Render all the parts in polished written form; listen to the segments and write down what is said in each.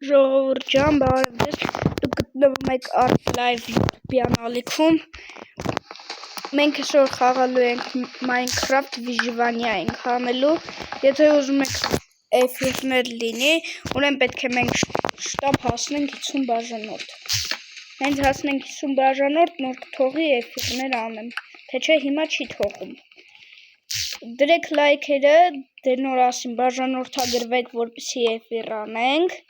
Ժողովուրդ ջան, բարև ձեզ, դուք գտնվում եք Art Live YouTube-յան ալիքում, մենք այսօր խաղալու ենք Minecraft Vyjivania ենք հանելու, եթե ուզում եք էֆիրներ լինի, ուրեմն պետք է մենք շտապ հասնենք 50 բաժանորդ, հենց հասնենք 50 բաժանորդ, նոր կթողի էֆիրներ անեմ, թե չէ հիմա չի թողում, դրեք լայքերը, դե նոր ասին բաժանորդագրվեք, որպեսզի էֆիր անենք,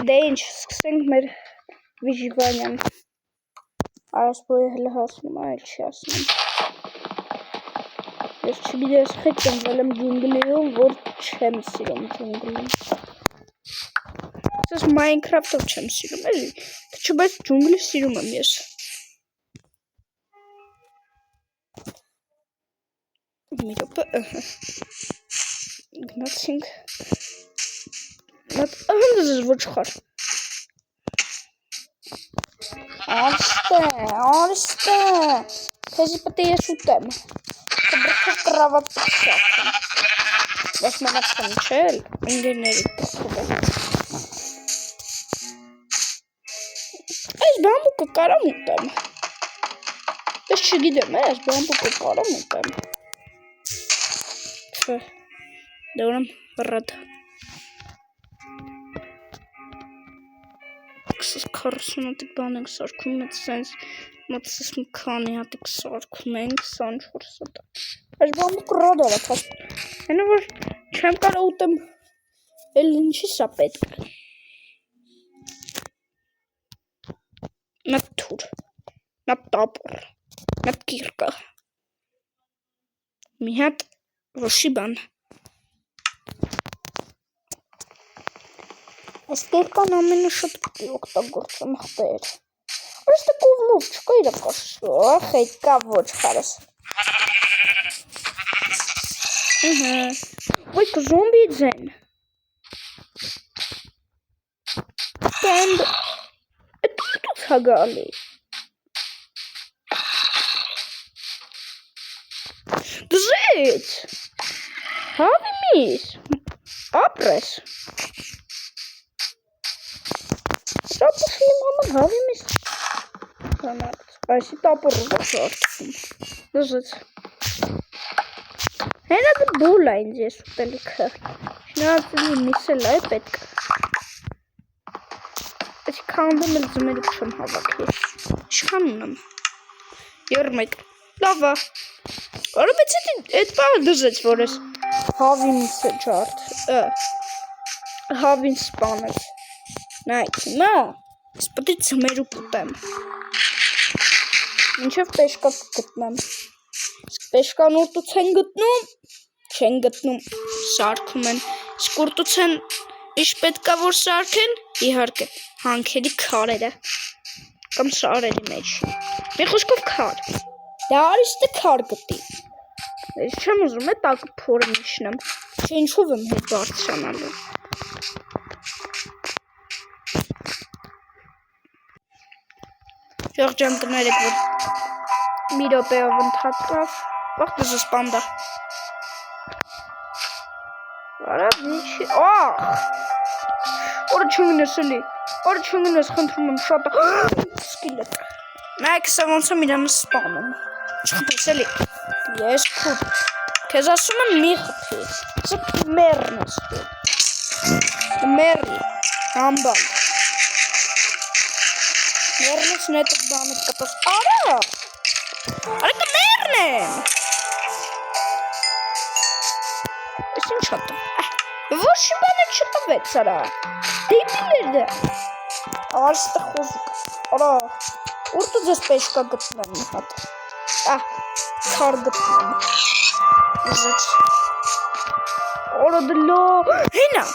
դե ինչ, սկսենք մեր Vyjivanian, արասպոյը հլը հասնում, այլ չի ասնում, ես չգիտես խետ տնվել եմ ջունգլիում, որ չեմ սիրում ջունգլիում, ես Minecraft-ով չեմ սիրում, էլի, թե չէ բայց ջունգլի սիրում եմ ես, մի ռոպե, գնացինք, հանդես ես ոչխար, արստե, թեզի պետ է ես ուտեմ, կբրկով կրաված պտշակում, ես մնացում չել, ինգերների պտխով այս բամբուկը կարամ ուտեմ, ես չգիտեմ, այս բամբուկը կարամ ուտեմ, դե ուրեմ ռադ, 40 հատիկ բան ենք սարքում, մտսես մի քանի հատիկ սարքում ենք, 24 հատիկ, այս բամբուկը ռադ արա, հենը որ չեմ կարող ուտեմ, էլ ինչի սա պետք, նատ թուր, նատ տապոր, նատ կիրկա, մի հատ ոշի բան, այս կերկան ամենը շատ կտի օգտագործում խտեր, այս տը կովնով չկա իրակաշու, ախ այդ կա ոչ խարս, ոյ կզոմբի ձեն, կենդ, էդ ուտուց հագալի, դզեց, հավի միս, ապրես, Շապուշի մամը հավի միս, այսի տապորով աշարտվում, դզեց, հենա դը բոլ է ինձ ես ուտելիքը, շնարածելի միսել է պետք, այսի կանդում էլ ձմերուկ չեմ հավաքի, իշխան ունեմ, յորմեկ, լավա, որը բեց էդ բաղը դզեց, որ ես հավի միսը ճարդ, հավին սպանեց, նայք, նա, ես պետի ձմերուկ ուտեմ, մինչև պեշկա կգտնեմ, պեշկան ուրտուց են գտնում, չեն գտնում, սարքում են, սկուրտուց են, ինչ պետքա որ սարքեն, իհարկե, հանքերի քարերը, կամ սարերի մեջ, մի խոսքով քար, դա արիստը քար գտի, ես չեմ ուզում է տակը փորը միշնեմ, չէ ինչով եմ հետ բարձրանալու, Ժողջան կներեք, որ մի ռոպեով ընդհատավ, վաղ դզս պանդա, արավ ինչի, օրը չունգնես էլի, օրը չունգնես խնդրում եմ շատ սկիլետ, նայք սա ոնց եմ իրանը սպանում, չխպես էլի, ես կուտ, կեզ ասում եմ մի խպի, սա մերն ես դու, մերի, համբալ, մերնից նետық բանիտ կպս, արա, կը մերն եմ, ես ինչ հատում, ոչի բանը չտվեց արա, դիպիլ էր դա, արստը խոզուկ, արա, ուրտու ձեզ պեշկա գտնեմ մի հատ, քար գտնեմ, ուզեց, արա դլո, հենա,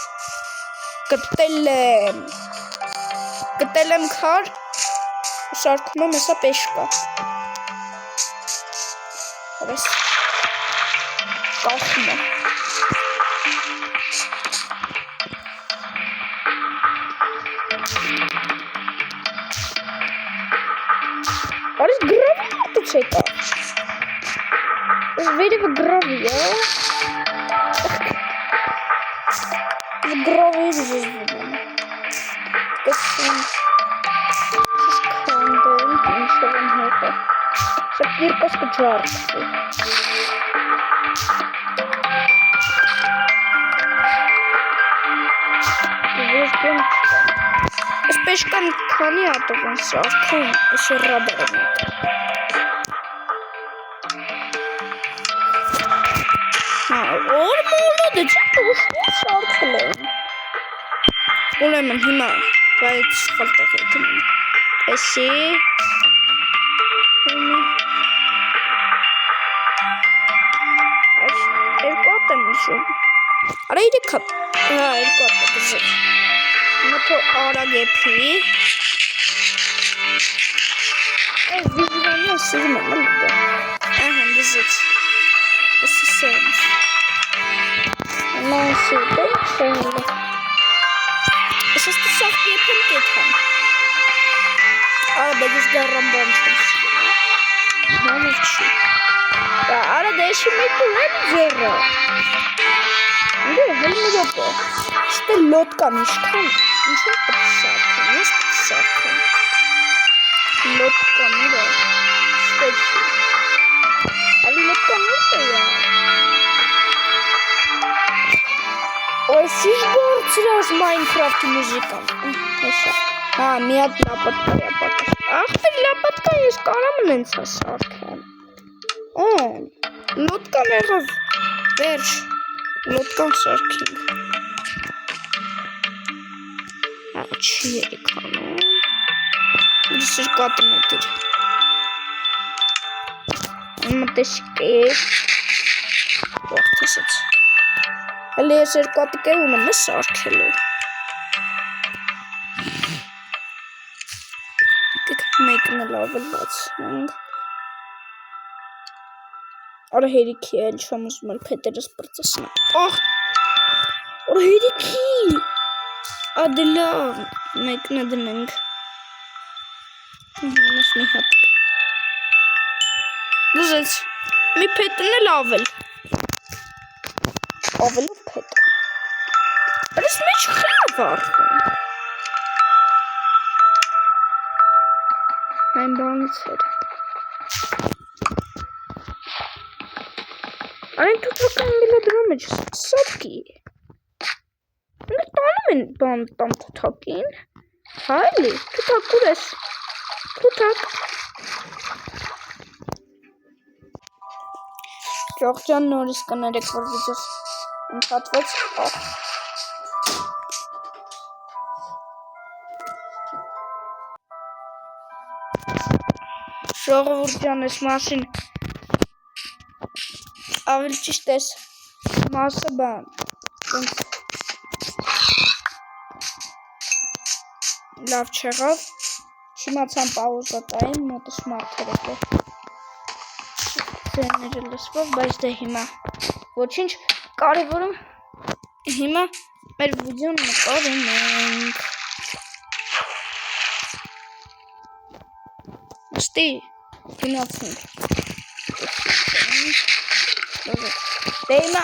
գտել եմ քար, սարքում եմ եսա պեշկա, արես, կախում է, արես գրավի ուրտուց եկա, ես վերևը գրավի, Ես գրավի զզվում եմ։ Կսում։ Կանդել, ինչով եմ հետը։ Շետ երկոս կջարդսի։ Ես պեշկան քանի ատով են սարքում, ես ռաբարում եք։ Որ մոլոդը չի ուշնի սարքել եմ։ Ուրեմն հիմա, բայց խալտեղ ետում եմ։ Էսի։ Երկու ատ եմ ուշում։ Արա իրեք հատ, երկու ատ է բզր։ Մտո արագ եփի։ Այս վիժվանի ասիրում եմ լուգա։ Ահան դզից։ Էսի սենց։ Նասի դեմ չենլը։ Ես ես տսախ եփեմ կեթամ։ Արա բեգիս գարրամ բան չեմ։ Համիվ չի։ Արա դեշի մեկու հեն ձերը։ Իդե հել միրոպո։ Ստե լոտկան իշքան, ինչով պտսարքան, ես պտսարքան։ Լոտկան իրա, ստե չի։ Ալի լոտկան ուրտ է յա։ Ոյս ինչ բարձրաս Minecraft-ի մուզիկան։ Հեսա, հա, միատ լապատկա յապատաշ։ Աղբեր լապատկա ես կարամն ենց է սարքան։ Լոտկան եղավ, վերջ, լոտկան սարքին։ Չի եկանում, դիս երկու ատում ետիր, մտեսիկ էկ, ողտեսեց, հելի ես երկու ատիկ է ունեմ է սարքելու, դիք մեկն էլ ավելված ենք, արա հերիքի էլ չամ ուզում էլ պետերս պրծասնա, արա հերիքի, Ադելա մեկն է դնենք Մես մի հատիկ Դուզեց մի պետն էլ ավել Ավելով պետ Այս մեջ խավ արխում Այն բանից էր Այն թուտվական միլոդրոմ է սապկի Բան տամ թութակին, հայլի, թութակ ուր ես, թութակ Ճողջան նորից կներեք, որ վիդեոս ընդհատվեց, Ժողովուրդ ջան, ես մասին Ավել ճիշտ ես մասը բան Լավ չեղավ, չիմացան պաուզա տային, մոտս մարդերեք է Ձերները լսվով, բայց դե հիմա Ոչինչ կարևորում Հիմա մեր վիդեոն նկարում ենք Ստի, գնացինք Դե հիմա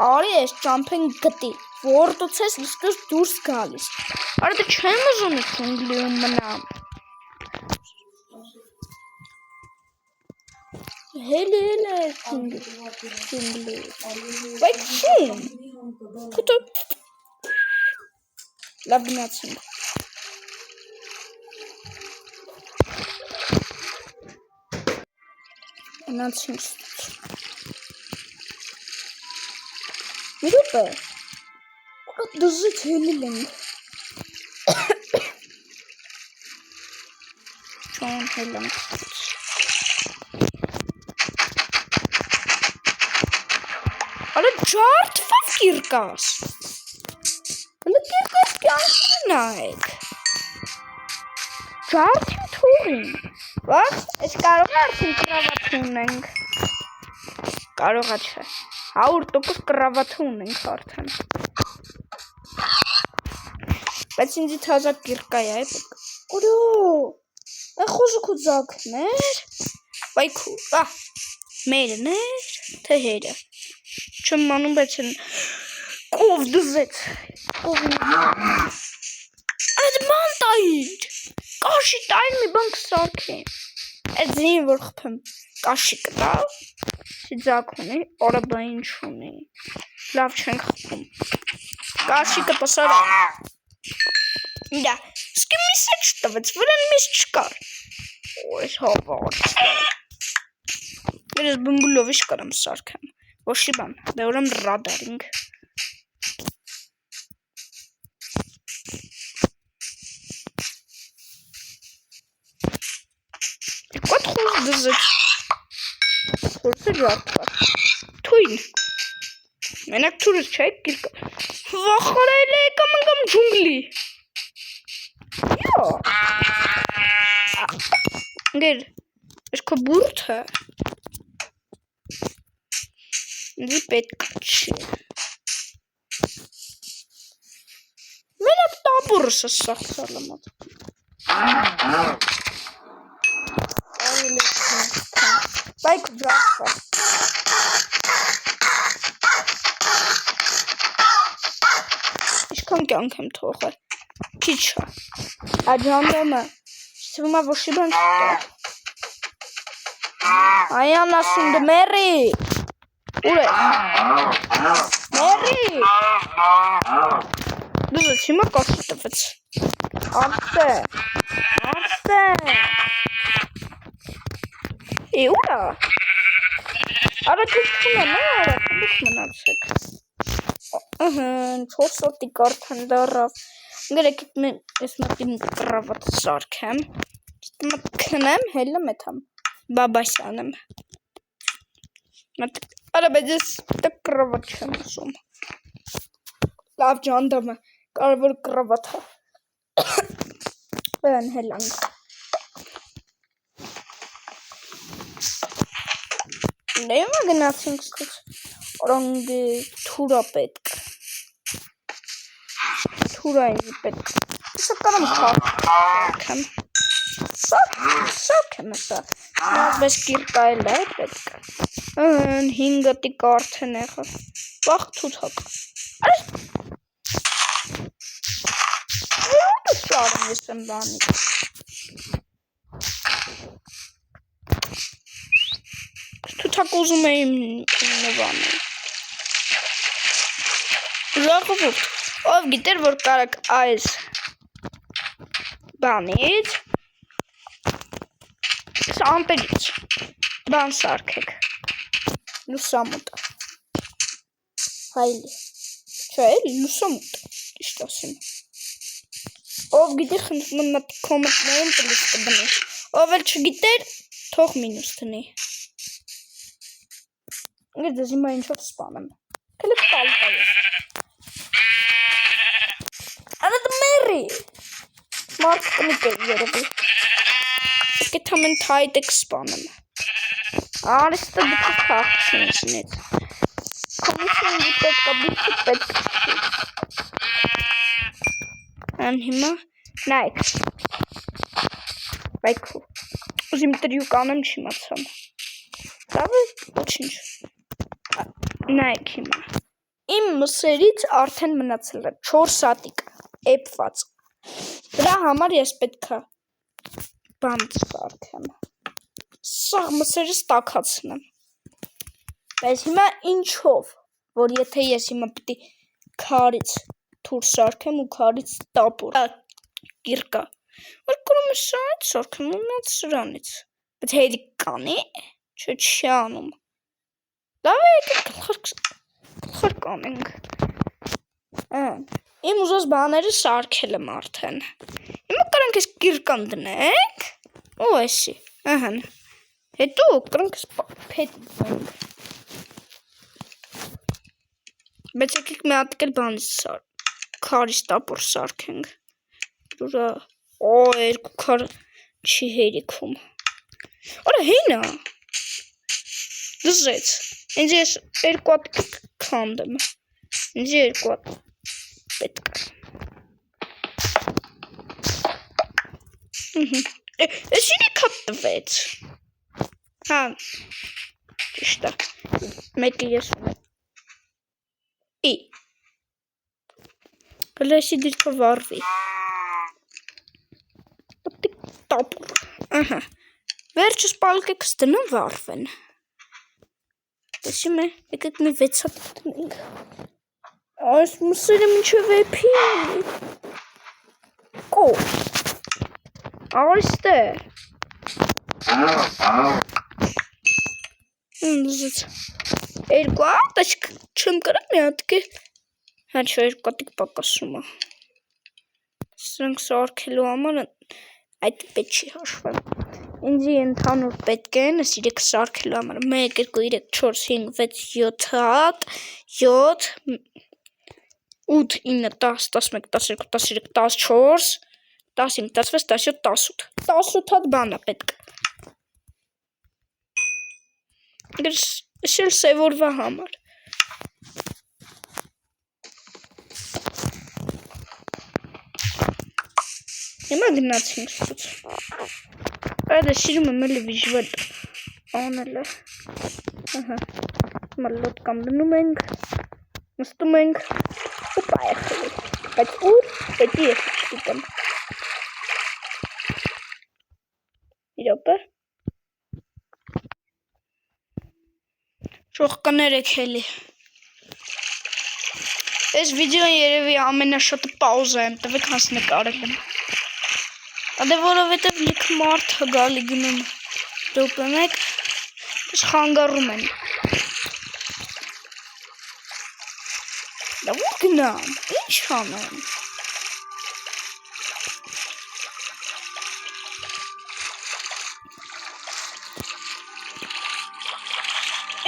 արի ես ճամփեն գտի Որտոց ես լսկս դուրս գալիս Արա դե չեմ ուզում է ճունգլիում մնամ Հելի է ճունգլի Բայց չեմ Կտո Լավ գնացինք Գնացինք Միրուպ է Դզից հելիլ ենք Չոն հել ենք Արա ջարդվավ կիրկաս Հլը կիրկաս կյանքին նայեք Ջարդին թողին Վախ, ես կարող է արդին կրավատ ունենք Կարող է չէ 100% կրավատ ունենք արդեն Բայց ինձի թազակ կիրկա է Ուրո Այն խոզուք ու ձակներ Բայքու Մերն էր Թե հերը Չեմ մանում բայց են Կով դզեց։ Այդ ման տայիր։ Կաշի տայր մի բան կսարքեմ։ Այդ զին որ խփեմ կաշի կտա։ Սիձակ ունի, օրը բա ինչ ունի։ Լավ չենք խփում։ Կաշի կտասարա։ Դա, սկի միսը չտվեց, վրան միս չկար։ Այս հավաց։ Ես բմբուլով իշ կարամ սարքեմ։ Ոչի բան, դե ուրեմ ռադարինգ։ Կոտ խուզ դզեց։ Խորսը ժարդվար։ Թույն։ Մենակ թուրս չէ, կիրկա։ Վախարայլ է կամ ընգամ ջունգլի։ Յո։ Գեր, ես կո բուրդ է։ Դի պետք չի։ Մենակ տաբուրս է սաղցալը մատ։ Բայք վրացվար։ Իշքան կյանք եմ թողը։ Քիչ է։ Աջանդում է։ Սվում է ոչի բան չտա։ Այան ասում դը մերի։ Ուր է։ Մերի։ Դուզը չիմա կաշի տվեց։ Արսե։ Արսե։ Ուր է։ Արաչություն է, նո արաչություն մնացեք։ Ըհն, 4 սոտի կարդան դարավ։ Գրեք ես մտիմ կրավատ սարքեմ։ Մտ քնեմ, հելը մետամ։ Բաբասյանեմ։ Արա բայց ես տակ կրավատ չեմ ասում։ Լավ ջանդամ է, կարևոր կրավատ է։ Բեն հելանք։ Նայում է գնացինք սկուց, որանգի թուրա պետք։ Թուրա ինձի պետք։ Սա կարամ կարքեմ։ Սարք եմ սա։ Բայց կիրկայել է պետք։ Ըհն, 5 գտի կարդեն եղը։ Բաղ թութակ։ Ուրդը սարում ես եմ բանից։ Թութակ ուզում է իմ նվանում։ Ժաղվուրդ, ով գիտեր, որ կարակ այս բանից, ամպերից, բան սարքեք, լուսամուտը, հայլի, չէ, լուսամուտը, իշտ ասիմ, ով գիտեր, խնդրում եմ մատ կոմենտներում պլիս կբնի, ով էլ չգիտեր, թող մինուս տնի, ինգր դեզ հիմա ինչով սպանեմ, կլիպ տալիք այր, անդ մերի, մարդ կնիկ է երևի, Կետ համեն թայտ եք սպանեմ, արիստը դուքը կաղցին զնից, կոմիսին գիտետ կաբիցի պետք չի, Ան հիմա, նայք, բայքու, ուզիմ տրյուկ անեմ չի մացամ, լավ է, ոչինչ, նայք հիմա, իմ մսերից արդեն մնացել է 4 սատիկ, էպված, դրա համար ես պետք է բան սարքեմ, սաղ մսերից տակացնեմ, բայց հիմա ինչով, որ եթե ես հիմա պիտի քարից թուր սարքեմ ու քարից տապուր, կիրկա, որ կորում է սրանից սարքեմ ու մյաց սրանից, բայց հերի կանի, չէ չի անում, լավ է եկեք գլխար կանենք, իմ ուզած բաները սարքել եմ արդեն, հիմա կարանք ես կիրկան դնենք, ու էսի, ըհն, հետո կարանք ես պետ դնենք, բայց եկեք մի ատկել բանից քարից տապոր սարքենք, դուրա, երկու քար չի հերիքում, արա հինա, դզեց, ինձ ես երկու ատկել կանդեմ, ինձ երկու ատկել պետք է, Ես ինի կապ տվեց, հա, ճիշտ է, մեկը ես ունեմ, Գլեսի դիրքը վարվի։ Տապուր։ Ահա։ Վերջս պալկեքս դնեմ վարվեն։ Տեսիմ է, եկեք մի 6 հատ դնենք։ Այս մսերը մինչև էփի։ Կո։ Այստեղ։ Երկու հատ, այսք չեմ կրեմ մի հատկի։ Հա չէ, երկու հատիկ պակասում է։ Սրանք սարքելու համար այդ պետք չի հաշվեմ։ Ինձ ընդհանուր պետք են, այս 3 սարքելու համար 1, 2, 3, 4, 5, 6, 7 հատ, 7, 8, 9, 10, 11, 12, 13, 14, 15, 16, 17, 18, 18 հատ բան է պետք։ Ես էլ սևորվա համար։ Հիմա գնացինք սուց։ Այդ սիրում եմ էլի վիժվել անելը։ Ահա։ Հիմա լոտ կամ դնում ենք, նստում ենք ու պայախելի։ Բայց ուր, պետի ես չգիտեմ։ Իրոպը։ Շող կներեք էլի։ Այս վիդեոն երևի ամենաշատը պաուզա եմ տվեք հանց նկարել եմ։ Ադե որովհետև լիք մարդ հգալի գնում դոպը մեկ, ես խանգարում են։ Դա ու գնամ, ինչ անեմ։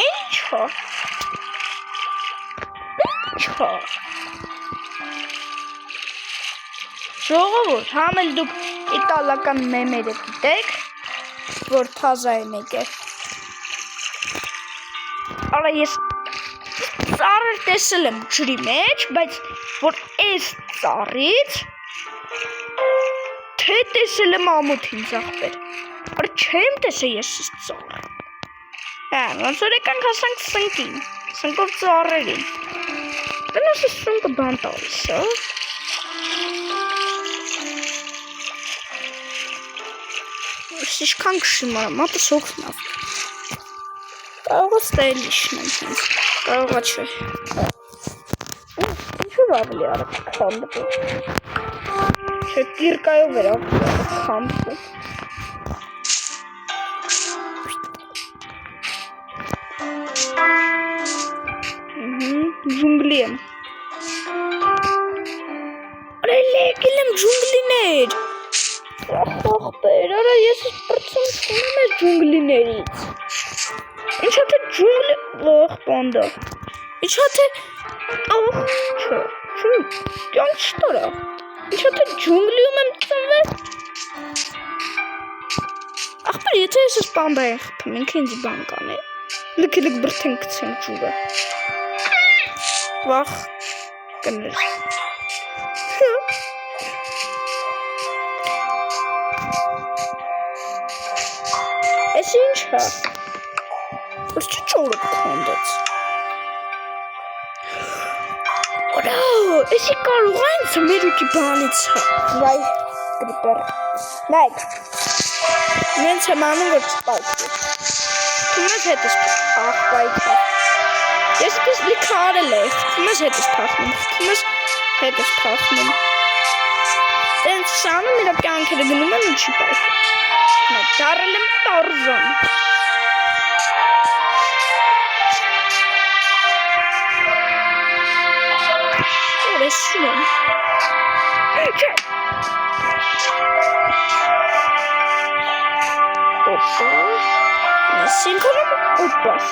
Ինչ հա։ Ժողովուրդ, համ էլ դուք իտալական մեմերը գիտեք, որ թազա են եկել։ Արա ես ծառեր տեսել եմ ջրի մեջ, բայց որ այս ծառից թե տեսել եմ ամոթին ծաղբեր։ Արա չեմ տեսել ես այս ծառ։ Ոնց որ եկանք հասանք սնկին, սնկով ծառերին։ Տնես ես սնկը բան տալիս, հա։ Շիշքան քշում արամ, մատս հոգնավ։ Կարող է ստայլիշն եմ ինձ, կարող է չէ։ Ինչու ավելի արդ քանդը։ Չէ, կիրկայով էր ավելի քանդը։ Ջունգլի եմ։ Արա եկել եմ ջունգլիներ։ Ախպեր, արա ես ես պրծում չունեմ ես ջունգլիներից։ Ինչ հատ է ջունգլի, ող պանդա։ Ինչ հատ է, ող, չէ, կյանք չտորա։ Ինչ հատ է ջունգլիում եմ ծնվել։ Ախպեր, եթե ես ես պանդա են խպում, ինքը ինձ բան կան է։ Լիք բրթեն կցեմ ջուգը։ Վախ, կներ։ Ես ինչ հա։ Որ չի ճորը կխոնդեց։ Որա, եսի կարող այն ծմերուկի բանից հա։ Վայ, գրիպեր։ Նայք։ Նենց եմ անում, որ չպայքի։ Թումես հետ ես պայքի։ Ես դες լիքը արել է, թումես հետ ես պախնում, թումես հետ ես պախնում։ Տենց սանում իրա կյանքերը գնում են ու չի պայքի։ Դարել եմ տարզան։ Որ ես շում եմ։ Չէ։ Օպա։ Սինքոն եմ օպաս։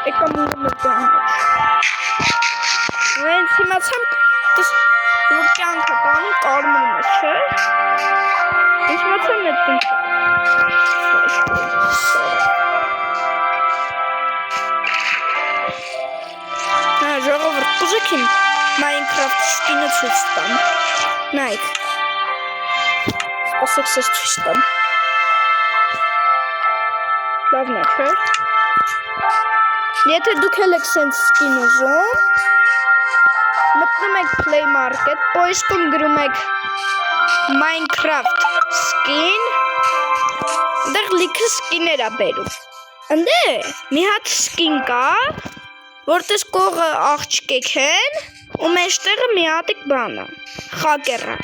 Եկամ ուղում է բանոչ։ Վենց հիմացամ որ կյանքը բանի կարմրում է, չէ։ Ինչ մացամ էտ բնք։ Ժողովուրդ, կուզեք իմ Minecraft շկինը ցույց տամ։ Նայք։ Սպասեք սեզ ցույց տամ։ Լավն է, չէ։ Եթե դուք էլ եք սենց սկին ուզում, մտնում եք Play Market, պոյսկում գրում եք Minecraft skin, դեղ լիքը սկիներ ա բերում։ Ընդե մի հատ սկին կա, որտես կողը աղջկեք են, ու մեջտեղը մի հատիկ բանը, խակերը։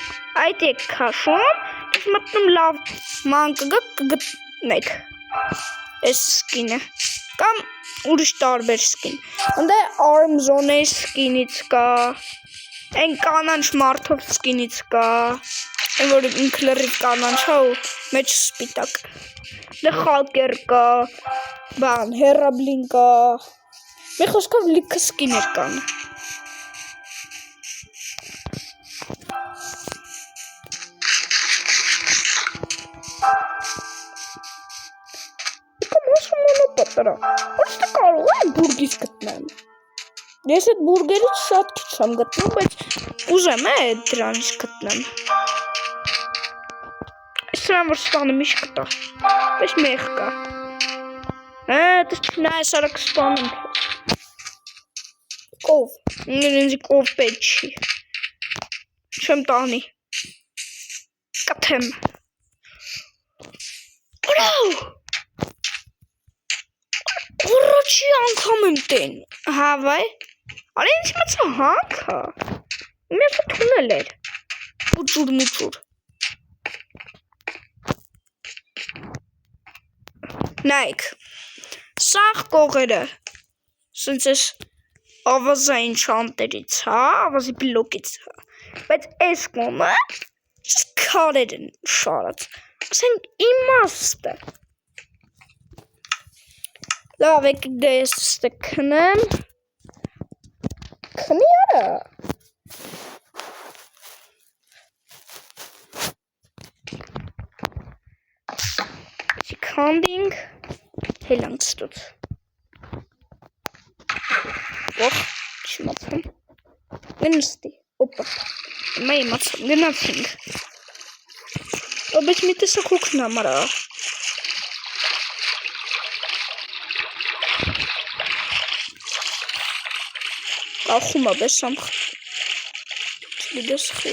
Այդ եք քաշում, դուք մտնում լավ ման կգտնեք այս սկինը, կամ ուրիշ տարբեր սկին։ Ընդե Armzone սկինից կա, այն կանանչ մարդով սկինից կա, այն որ ինքը լրիվ կանանչ հա ու մեջ սպիտակ։ Դե խակեր կա, բան, հերաբլին կա, մի խոսքով լիքը սկիներ կան։ Ոնց կարող եմ բուրգից գտնեմ։ Ես այդ բուրգերից շատ քիչ եմ գտնում, բայց ուզեմ դրանից գտնեմ։ Սրան որ սպանը միշտ կտա, բայց մեղ կա։ Դες չնայես արագ սպանում քեզ։ Կով, ինձի կով պետք չի։ Չեմ տանի։ Կթեմ։ Ուրավ։ Առաջի անգամ եմ տեն, հավայ, արի ինձ մացա հանքա, մեր թունել էր, մուջուր, նայք, սաղ կողերը, սենց ես ավազային չանտերից, հա, ավազի բլոկից, հա, բայց ես կոմը, քարեր են շարած, ասենք իմաստ է, լավ եք դե ես ստե քնեմ, քնի արա, Չի քանդինք, հելանք ստուց, ող, չիմացամ, գնստի, ոպա, մա իմացամ, գնացինք, բայց մի տեսակ հուքն ամարա, Ախում աբես ամխ, չգիտես խի։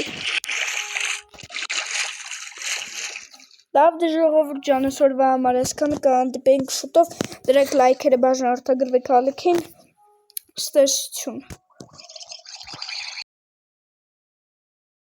Լավ դե ժողովուրդ ջան, այսօրվա համար այսքանը կհանդիպենք շուտով, դրեք լայքերը բաժանորդագրվեք ալիքին, ստեսություն։